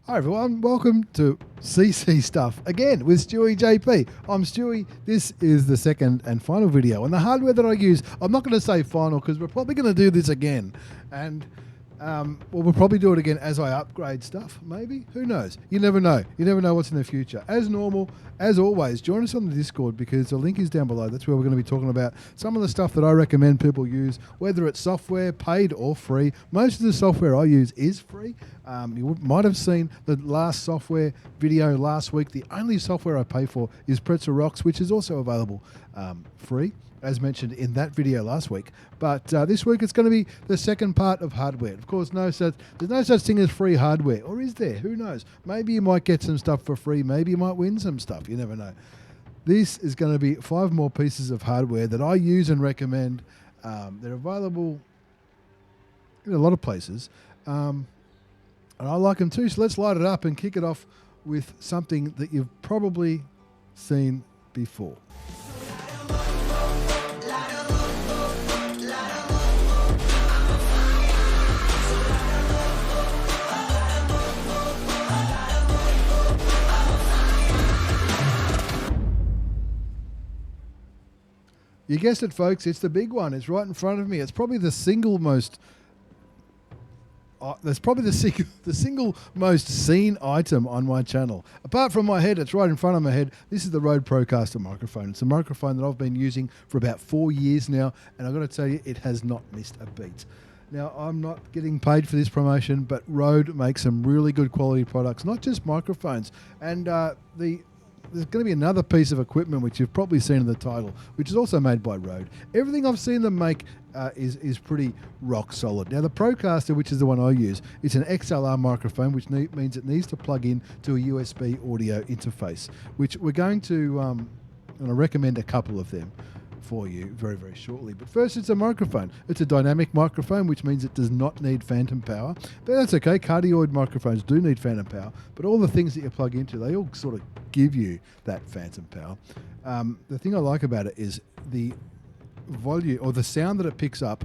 Hi everyone, welcome to CC Stuff again with stewiejp. I'm Stewie. This is the second and final video, and the hardware that I use, I'm not going to say final because we're probably going to do this again, and we'll probably do it again as I upgrade stuff, maybe, who knows, you never know what's in the future. As normal, as always, join us on the Discord because the link is down below. That's where we're going to be talking about some of the stuff that I recommend people use, whether it's software, paid or free. Most of the software I use is free. You might have seen the last software video last week. The only software I pay for is Pretzel Rocks, which is also available free, as mentioned in that video last week. But this week it's going to be the second part of hardware. Of course, there's no such thing as free hardware, or is there? Who knows? Maybe you might get some stuff for free. Maybe you might win some stuff. You never know. This is going to be 5 more pieces of hardware that I use and recommend. They're available in a lot of places. And I like them too, so let's light it up and kick it off with something that you've probably seen before. You guessed it, folks. It's the big one. It's right in front of me. It's probably the single most... that's probably the single most seen item on my channel. Apart from my head, it's right in front of my head. This is the Rode Procaster microphone. It's a microphone that I've been using for about 4 years now, and I've got to tell you, it has not missed a beat. Now, I'm not getting paid for this promotion, but Rode makes some really good quality products, not just microphones. And there's going to be another piece of equipment which you've probably seen in the title, which is also made by Rode. Everything I've seen them make is pretty rock solid. Now the Procaster, which is the one I use, it's an XLR microphone, which means it needs to plug in to a USB audio interface, which we're going to recommend a couple of them for you very, very shortly. But first, it's a microphone. It's a dynamic microphone, which means it does not need phantom power. But that's okay. Cardioid microphones do need phantom power, but all the things that you plug into, they all sort of give you that phantom power. The thing I like about it is the volume, or the sound that it picks up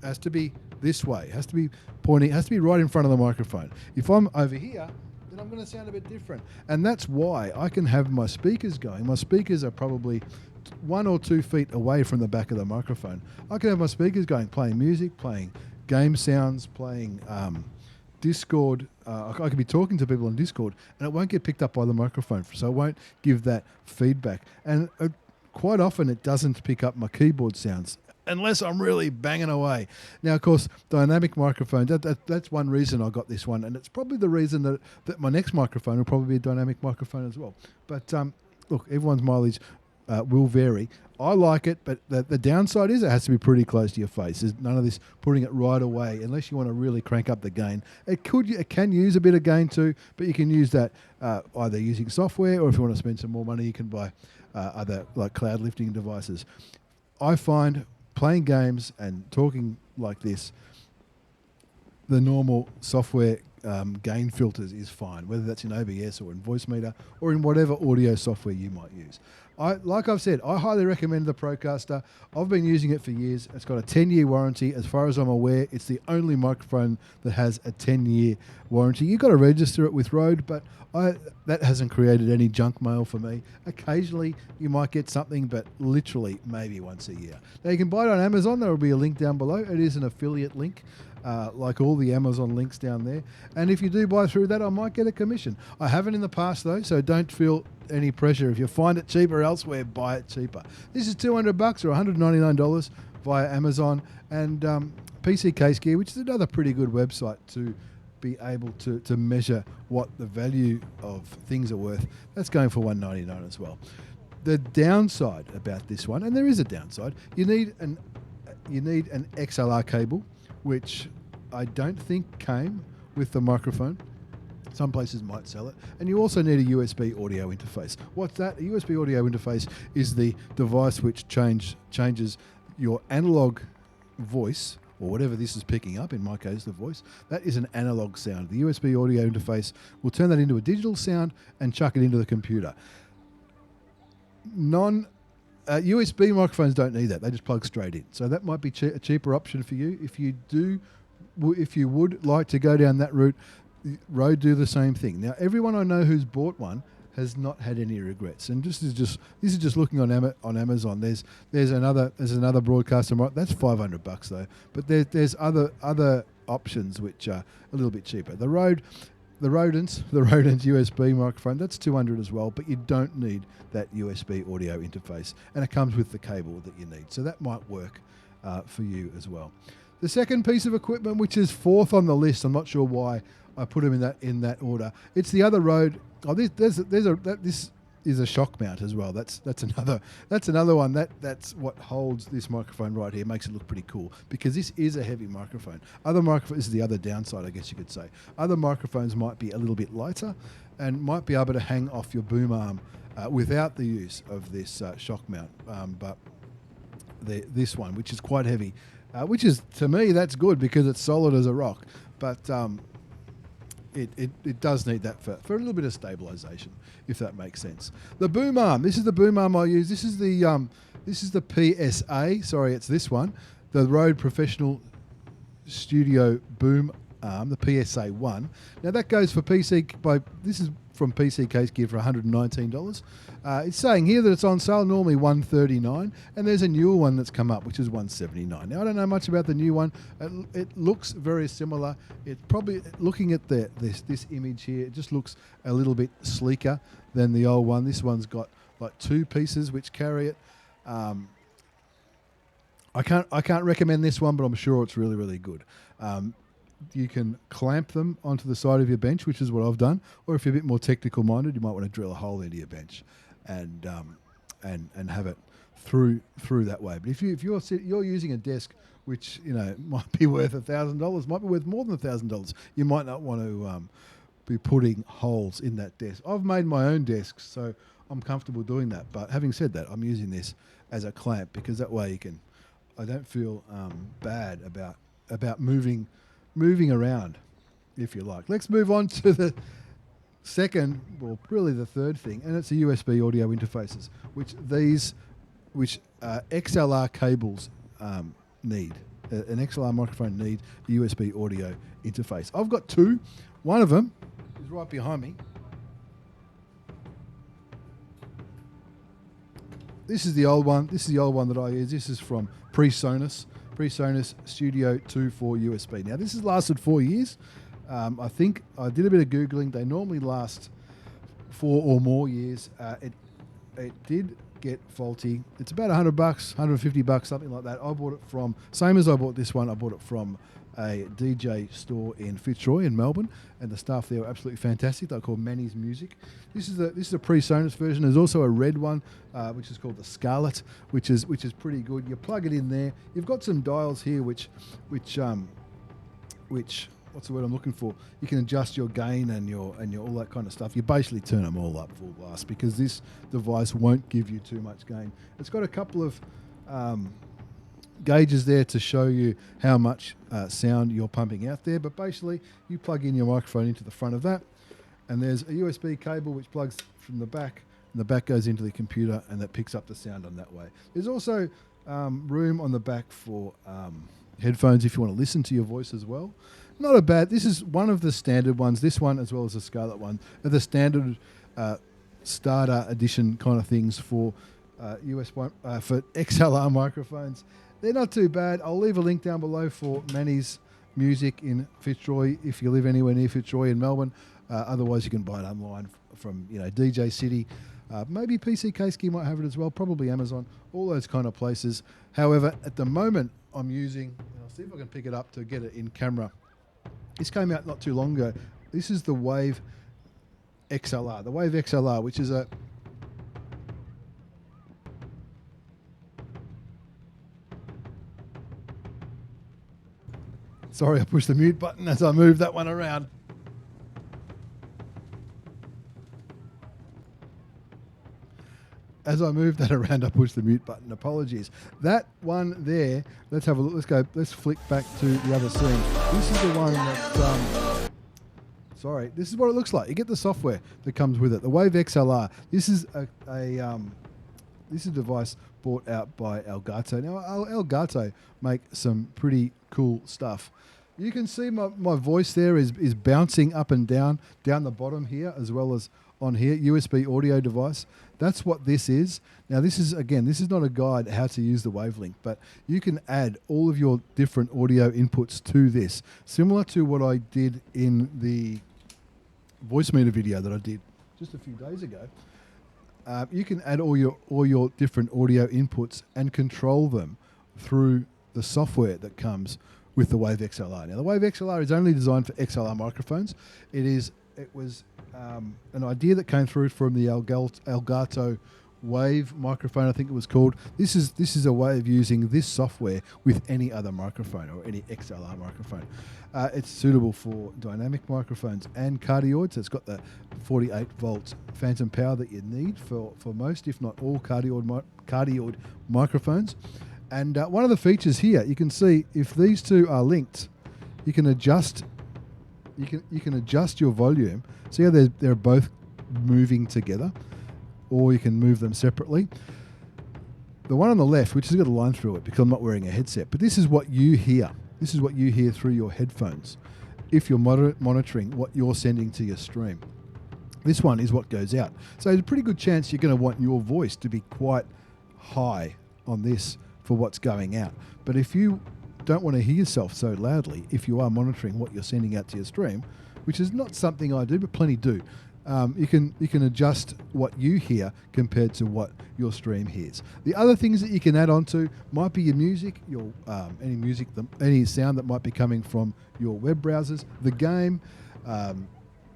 has to be this way. It has to be pointing, it has to be right in front of the microphone. If I'm over here, then I'm going to sound a bit different. And that's why I can have my speakers going. My speakers are probably 1 or 2 feet away from the back of the microphone. I can have my speakers going, playing music, playing game sounds, playing Discord. I could be talking to people on Discord, and it won't get picked up by the microphone, so it won't give that feedback. And quite often it doesn't pick up my keyboard sounds unless I'm really banging away. Now, of course, dynamic microphones, that's one reason I got this one, and it's probably the reason that my next microphone will probably be a dynamic microphone as well. But look, everyone's mileage will vary. I like it, but the downside is it has to be pretty close to your face. There's none of this putting it right away unless you want to really crank up the gain. It can use a bit of gain too, but you can use that either using software, or if you want to spend some more money, you can buy other like cloud lifting devices. I find playing games and talking like this, the normal software gain filters is fine, whether that's in OBS or in Voicemeeter or in whatever audio software you might use. Like I've said, I highly recommend the Procaster. I've been using it for years. It's got a 10-year warranty. As far as I'm aware, it's the only microphone that has a 10-year warranty. You've got to register it with Rode, but that hasn't created any junk mail for me. Occasionally, you might get something, but literally maybe once a year. Now, you can buy it on Amazon. There will be a link down below. It is an affiliate link. Like all the Amazon links down there. And if you do buy through that, I might get a commission. I haven't in the past though, so don't feel any pressure. If you find it cheaper elsewhere, buy it cheaper. This is $200 or $199 via Amazon, and PC Case Gear, which is another pretty good website to be able to measure what the value of things are worth. That's going for $199 as well. The downside about this one, and there is a downside, you need an XLR cable, which I don't think came with the microphone. Some places might sell it. And you also need a USB audio interface. What's that? A USB audio interface is the device which changes your analog voice, or whatever this is picking up, in my case, the voice. That is an analog sound. The USB audio interface will turn that into a digital sound and chuck it into the computer. USB microphones don't need that. They just plug straight in. So that might be a cheaper option for you. If you would like to go down that route, Rode do the same thing. Now, everyone I know who's bought one has not had any regrets. And this is just looking on Amazon. There's another broadcaster. That's $500 though. But there's other options which are a little bit cheaper. The Rodent's USB microphone, that's $200 as well, but you don't need that USB audio interface, and it comes with the cable that you need. So that might work for you as well. The second piece of equipment, which is fourth on the list, I'm not sure why I put them in that order. It's the other Rode. Oh, this is a shock mount as well. That's another one. That's what holds this microphone right here. Makes it look pretty cool because this is a heavy microphone. This is the other downside, I guess you could say. Other microphones might be a little bit lighter and might be able to hang off your boom arm without the use of this shock mount. But this one, which is quite heavy, which is, to me, that's good because it's solid as a rock. But it does need that for a little bit of stabilization, if that makes sense. The boom arm. This is the boom arm I use. This is the PSA. Sorry, it's this one. The Rode Professional Studio Boom Arm, the PSA 1. Now that goes for PC this is from PC Case Gear for $119. It's saying here that it's on sale normally $139, and there's a newer one that's come up which is $179. Now I don't know much about the new one. It looks very similar. It probably, looking at this image here, it just looks a little bit sleeker than the old one. This one's got like two pieces which carry it. I can't recommend this one, but I'm sure it's really, really good. You can clamp them onto the side of your bench, which is what I've done. Or if you're a bit more technical minded, you might want to drill a hole into your bench and have it through that way. But if you're using a desk which might be worth $1,000, might be worth more than $1,000, you might not want to be putting holes in that desk. I've made my own desks, so I'm comfortable doing that. But having said that, I'm using this as a clamp because that way I don't feel bad about moving around, if you like. Let's move on to the second, well, really the third thing, and it's the USB audio interfaces, which XLR cables need. An XLR microphone needs the USB audio interface. I've got two. One of them is right behind me. This is the old one. This is the old one that I use. This is from PreSonus Studio 2 for USB. Now, this has lasted 4 years. I think I did a bit of Googling. They normally last 4 or more years. It did get faulty. It's about $100, $150, something like that. I bought it from, same as I bought this one, I bought it from a DJ store in Fitzroy in Melbourne, and the staff there were absolutely fantastic. They're called Manny's Music. This is a PreSonus version. There's also a red one, which is called the Scarlet, which is pretty good. You plug it in there. You've got some dials here, which what's the word I'm looking for? You can adjust your gain and your all that kind of stuff. You basically turn them all up full blast because this device won't give you too much gain. It's got a couple of gauges there to show you how much sound you're pumping out there, but basically you plug in your microphone into the front of that, and there's a USB cable which plugs from the back, and the back goes into the computer, and that picks up the sound on that way. There's also room on the back for headphones if you want to listen to your voice as well. Not a bad, this is one of the standard ones. This one as well as the Scarlet one are the standard starter edition kind of things for for XLR microphones. They're not too bad. I'll leave a link down below for Manny's Music in Fitzroy if you live anywhere near Fitzroy in Melbourne. Otherwise, you can buy it online from DJ City. Maybe PC Case Gear might have it as well. Probably Amazon. All those kind of places. However, at the moment, I'm using. I'll see if I can pick it up to get it in camera. This came out not too long ago. This is the WaveXLR. The WaveXLR, which is a Sorry, I pushed the mute button as I moved that one around. As I moved that around, I pushed the mute button. Apologies. That one there, let's have a look. Let's flick back to the other scene. This is the one that, sorry, this is what it looks like. You get the software that comes with it. The WaveXLR. This is this is a device bought out by Elgato. Now, Elgato make some pretty cool stuff. You can see my voice there is bouncing up and down the bottom here, as well as on here, USB audio device. That's what this is. Now this is not a guide how to use the Wavelink, but you can add all of your different audio inputs to this, similar to what I did in the voice meter video that I did just a few days ago. You can add all your different audio inputs and control them through the software that comes with the WaveXLR. Now the WaveXLR is only designed for XLR microphones. It was an idea that came through from the Elgato Wave microphone, I think it was called. This is a way of using this software with any other microphone or any XLR microphone. It's suitable for dynamic microphones and cardioids. It's got the 48 volt phantom power that you need for most, if not all, cardioid microphones. And one of the features here, you can see if these two are linked, you can adjust. You can adjust your volume. See how they're both moving together, or you can move them separately. The one on the left, which has got a line through it because I'm not wearing a headset, but this is what you hear. This is what you hear through your headphones if you're monitoring what you're sending to your stream. This one is what goes out. So there's a pretty good chance you're going to want your voice to be quite high on this for what's going out. But if you don't want to hear yourself so loudly, if you are monitoring what you're sending out to your stream, which is not something I do, but plenty do, you can adjust what you hear compared to what your stream hears. The other things that you can add on to might be your music, any sound that might be coming from your web browsers, the game,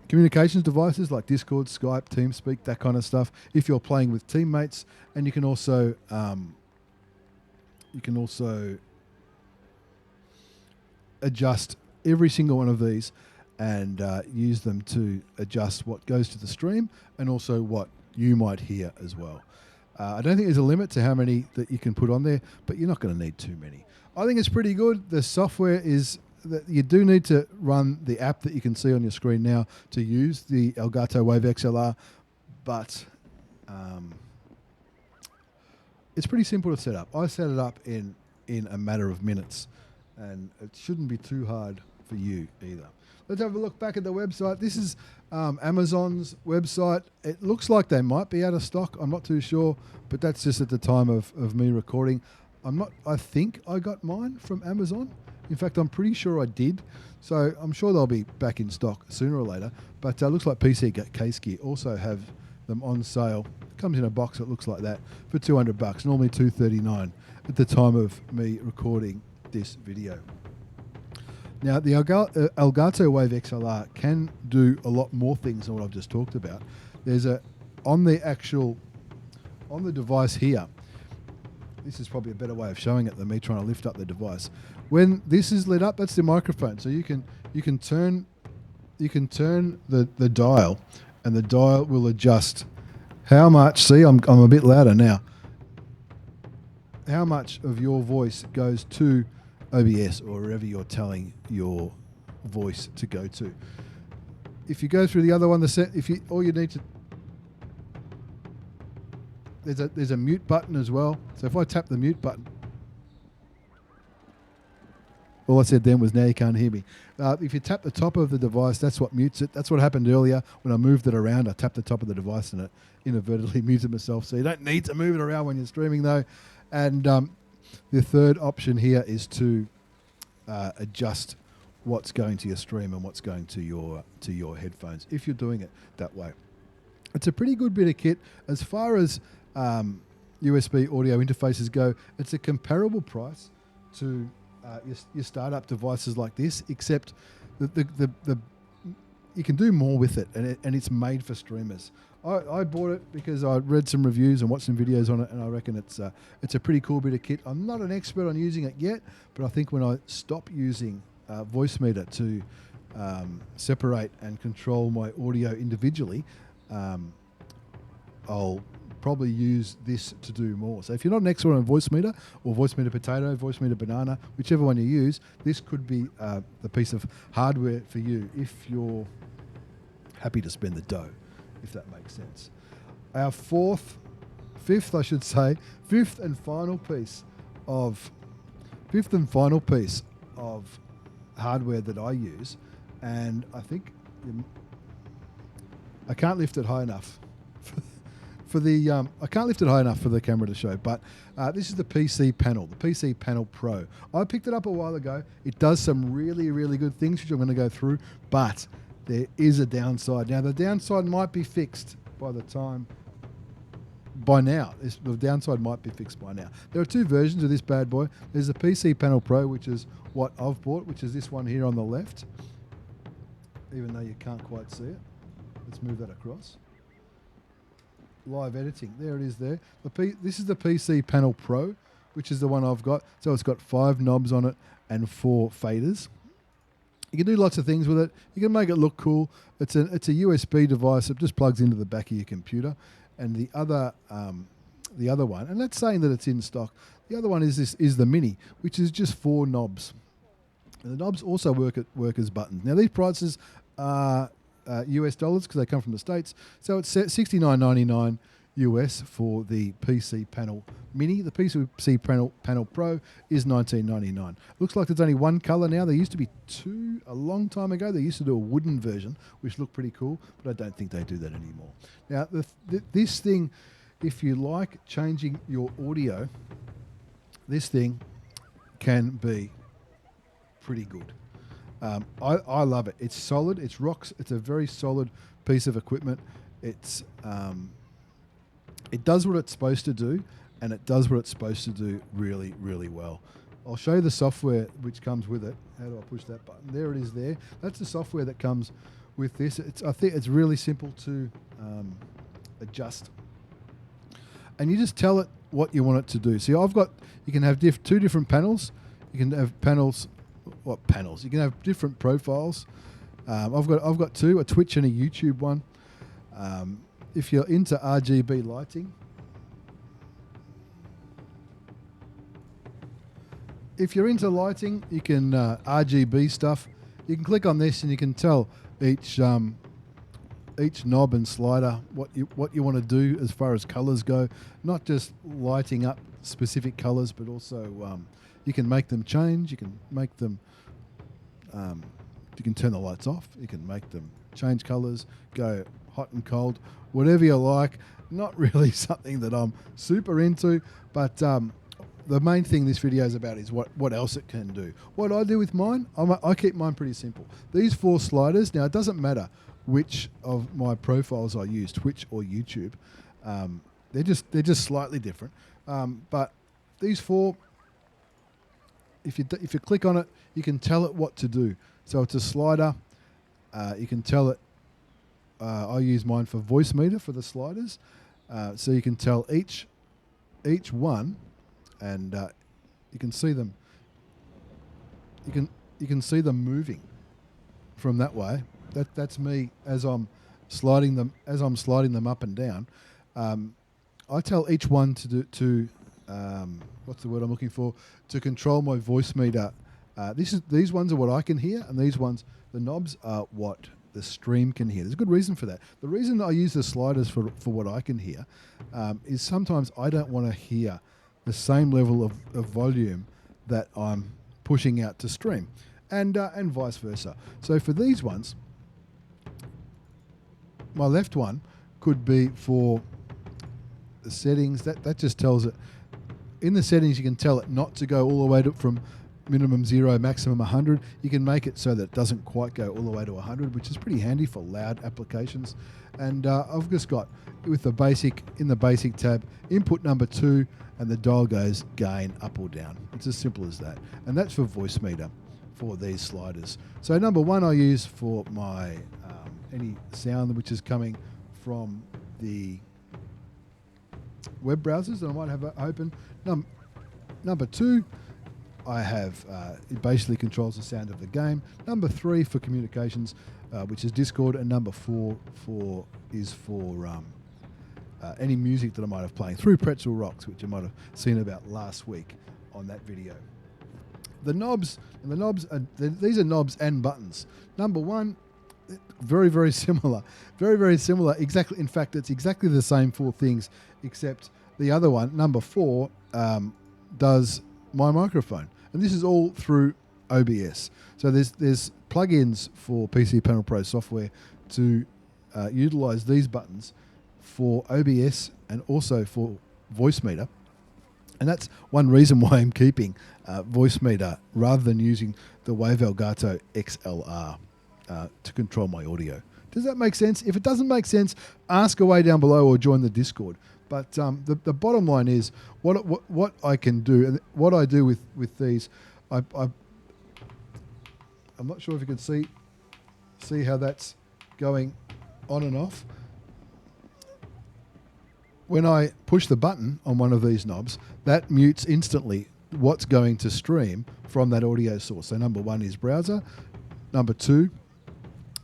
communications devices like Discord, Skype, TeamSpeak, that kind of stuff. If you're playing with teammates, and you can also adjust every single one of these and use them to adjust what goes to the stream and also what you might hear as well. I don't think there's a limit to how many that you can put on there, but you're not going to need too many. I think it's pretty good. The software is that you do need to run the app that you can see on your screen now to use the Elgato WaveXLR, but it's pretty simple to set up. I set it up in a matter of minutes, and it shouldn't be too hard for you either. Let's have a look back at the website. This is Amazon's website. It looks like they might be out of stock. I'm not too sure, but that's just at the time of me recording. I think I got mine from Amazon. In fact, I'm pretty sure I did. So I'm sure they'll be back in stock sooner or later. But looks like PC Case Gear also have them on sale. Comes in a box that looks like that for $200. Normally $239 at the time of me recording this video. Now, the Elgato WaveXLR can do a lot more things than what I've just talked about. There's on the device here. This is probably a better way of showing it than me trying to lift up the device. When this is lit up, that's the microphone. So you can turn the dial, and the dial will adjust how much. See, I'm a bit louder now. How much of your voice goes to OBS or wherever you're telling your voice to go to. If you go through the other one, all you need to, there's a mute button as well. So if I tap the mute button, all I said then was now you can't hear me. If you tap the top of the device, that's what mutes it. That's what happened earlier when I moved it around. I tapped the top of the device and it inadvertently muted myself. So you don't need to move it around when you're streaming though. And the third option here is to adjust what's going to your stream and what's going to your headphones if you're doing it that way. It's a pretty good bit of kit. As far as USB audio interfaces go, it's a comparable price to your startup devices like this, except you can do more with it, and it's made for streamers. I bought it because I read some reviews and watched some videos on it, and I reckon it's a pretty cool bit of kit. I'm not an expert on using it yet, but I think when I stop using Voicemeeter to separate and control my audio individually, I'll probably use this to do more. So if you're not an expert on Voicemeeter or Voicemeeter Potato, Voicemeeter Banana, whichever one you use, this could be the piece of hardware for you if you're happy to spend the dough, if that makes sense. Our fifth and final piece of hardware that I use, and I think I can't lift it high enough for the I can't lift it high enough for the camera to show. But this is the PC panel, the PC Panel Pro. I picked it up a while ago. It does some really, really good things, which I'm going to go through, but there is a downside. Now, the downside might be fixed by now. The downside might be fixed by now. There are two versions of this bad boy. There's the PC Panel Pro, which is what I've bought, which is this one here on the left, even though you can't quite see it. Let's move that across. Live editing. There it is there. This is the PC Panel Pro, which is the one I've got. So it's got 5 knobs on it and 4 faders. You can do lots of things with it. You can make it look cool. It's a USB device. It just plugs into the back of your computer. And the other one, and that's saying that it's in stock. The other one is the Mini, which is just 4 knobs. And the knobs also work as buttons. Now these prices are US dollars because they come from the States. So it's $69.99 US for the PC Panel Mini. The PC Panel Pro is $19.99. Looks like there's only one color now. There used to be 2 a long time ago. They used to do a wooden version, which looked pretty cool, but I don't think they do that anymore. Now, this thing, if you like changing your audio, this thing can be pretty good. I love it. It's solid. It's rocks. It's a very solid piece of equipment. It does what it's supposed to do, and it does what it's supposed to do really, really well. I'll show you the software which comes with it. How do I push that button? There it is there. That's the software that comes with this. I think it's really simple to adjust. And you just tell it what you want it to do. See, you can have 2 different panels. You can have panels. What panels? You can have different profiles. I've got 2, a Twitch and a YouTube one. If you're into RGB lighting, you can RGB stuff. You can click on this and you can tell each knob and slider what you want to do as far as colors go. Not just lighting up specific colors, but also you can make them change. You can make them. You can turn the lights off. You can make them change colors, go hot and cold, whatever you like. Not really something that I'm super into, but the main thing this video is about is what else it can do. What I do with mine, I keep mine pretty simple. These 4 sliders, now it doesn't matter which of my profiles I use, Twitch or YouTube. They're just slightly different. But these 4, if you click on it, you can tell it what to do. So it's a slider. You can tell it. I use mine for voice meter for the sliders, so you can tell each one, and you can see them. You can see them moving from that way. That's me as I'm sliding them up and down. I tell each one to what's the word I'm looking for? To control my voice meter. These ones are what I can hear, and these ones, the knobs, are what the stream can hear. There's a good reason for that. The reason I use the sliders for what I can hear is sometimes I don't want to hear the same level of volume that I'm pushing out to stream, and vice versa. So for these ones, my left one could be for the settings. That just tells it. In the settings, you can tell it not to go all the way from minimum 0, maximum 100. You can make it so that it doesn't quite go all the way to 100, which is pretty handy for loud applications. And I've just got, with the basic, in the basic tab, input number 2, and the dial goes gain up or down. It's as simple as that. And that's for voice meter for these sliders. So number 1 I use for my any sound which is coming from the web browsers that I might have open. Number 2, I have, it basically controls the sound of the game. Number 3 for communications, which is Discord, and number 4 is for any music that I might have playing through Pretzel Rocks, which you might have seen about last week on that video. The knobs, these are knobs and buttons. Number 1, very, very similar. Very, very similar. Exactly. In fact, it's exactly the same 4 things, except the other one, number 4, does my microphone. And this is all through OBS. So there's plugins for PC Panel Pro software to utilize these buttons for OBS and also for voice meter. And that's one reason why I'm keeping voice meter rather than using the WaveXLR XLR to control my audio. Does that make sense? If it doesn't make sense, ask away down below or join the Discord. But the bottom line is what I can do, and what I do with these, I'm not sure if you can see how that's going on and off. When I push the button on one of these knobs, that mutes instantly what's going to stream from that audio source. So number 1 is browser. Number 2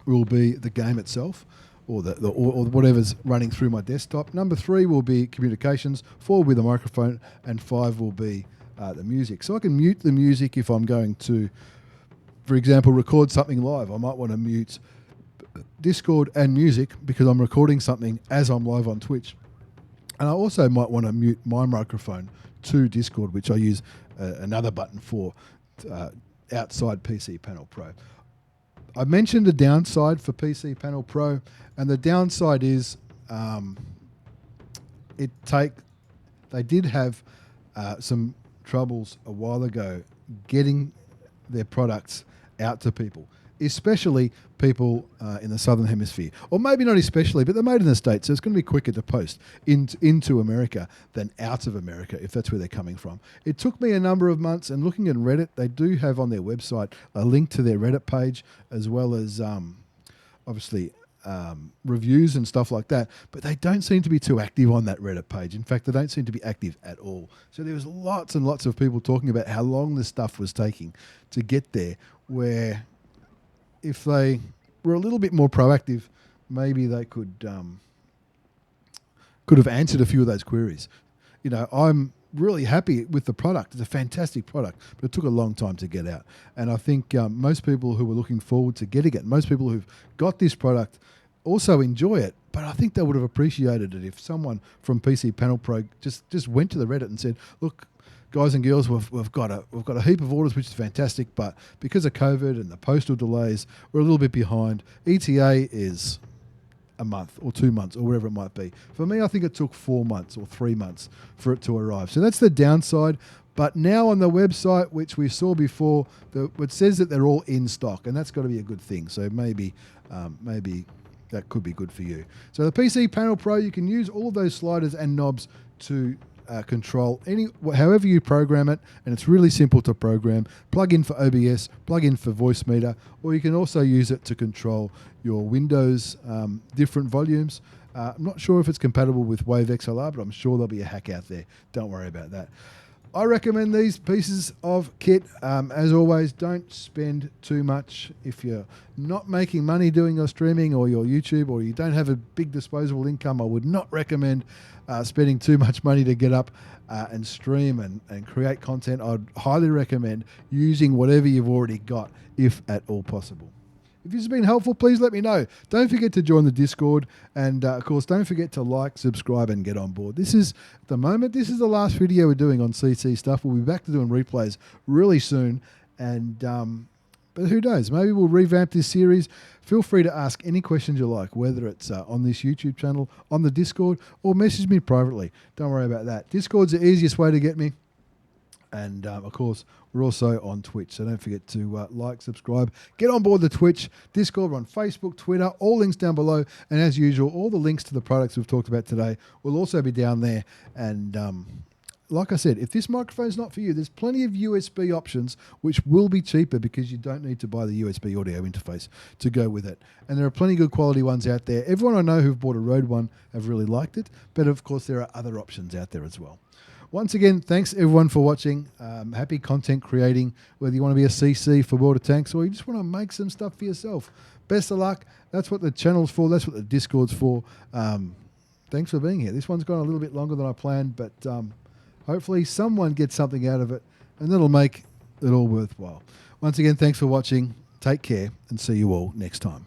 will be the game itself, or or whatever's running through my desktop. Number 3 will be communications. 4 will be the microphone, and 5 will be the music. So I can mute the music if I'm going to, for example, record something live. I might want to mute Discord and music because I'm recording something as I'm live on Twitch. And I also might want to mute my microphone to Discord, which I use another button for outside PC Panel Pro. I mentioned a downside for PC Panel Pro, and the downside is they did have some troubles a while ago getting their products out to people, especially people in the Southern Hemisphere. Or maybe not especially, but they're made in the States, so it's going to be quicker to post into America than out of America, if that's where they're coming from. It took me a number of months, and looking at Reddit, they do have on their website a link to their Reddit page, as well as obviously reviews and stuff like that, but they don't seem to be too active on that Reddit page. In fact, they don't seem to be active at all. So there was lots and lots of people talking about how long this stuff was taking to get there, where if they were a little bit more proactive, maybe they could have answered a few of those queries. You know, I'm really happy with the product. It's a fantastic product, but it took a long time to get out. And I think most people who were looking forward to getting it, most people who've got this product also enjoy it, but I think they would have appreciated it if someone from PC Panel Pro just went to the Reddit and said, look, guys and girls, we've got a heap of orders, which is fantastic, but because of COVID and the postal delays, we're a little bit behind. ETA is a month or 2 months or whatever it might be. For me, I think it took 4 months or 3 months for it to arrive. So that's the downside. But now on the website, which we saw before, it says that they're all in stock, and that's got to be a good thing. So maybe that could be good for you. So the PC Panel Pro, you can use all of those sliders and knobs to control however you program it, and it's really simple to program. Plug in for OBS, plug in for voice meter, or you can also use it to control your Windows different volumes. I'm not sure if it's compatible with WaveXLR, but I'm sure there'll be a hack out there. Don't worry about that. I recommend these pieces of kit. As always, don't spend too much. If you're not making money doing your streaming or your YouTube, or you don't have a big disposable income, I would not recommend spending too much money to get up and stream and create content. I'd highly recommend using whatever you've already got, if at all possible. If this has been helpful, please let me know. Don't forget to join the Discord. And, of course, don't forget to like, subscribe, and get on board. This is, at the moment, this is the last video we're doing on CC stuff. We'll be back to doing replays really soon. And but who knows? Maybe we'll revamp this series. Feel free to ask any questions you like, whether it's on this YouTube channel, on the Discord, or message me privately. Don't worry about that. Discord's the easiest way to get me. And, of course, we're also on Twitch, so don't forget to like, subscribe, get on board the Twitch, Discord. We're on Facebook, Twitter, all links down below. And as usual, all the links to the products we've talked about today will also be down there. And like I said, if this microphone's not for you, there's plenty of USB options which will be cheaper because you don't need to buy the USB audio interface to go with it. And there are plenty of good quality ones out there. Everyone I know who've bought a Rode one have really liked it, but of course there are other options out there as well. Once again, thanks everyone for watching. Happy content creating, whether you want to be a CC for World of Tanks or you just want to make some stuff for yourself. Best of luck. That's what the channel's for. That's what the Discord's for. Thanks for being here. This one's gone a little bit longer than I planned, but hopefully someone gets something out of it, and that'll make it all worthwhile. Once again, thanks for watching. Take care, and see you all next time.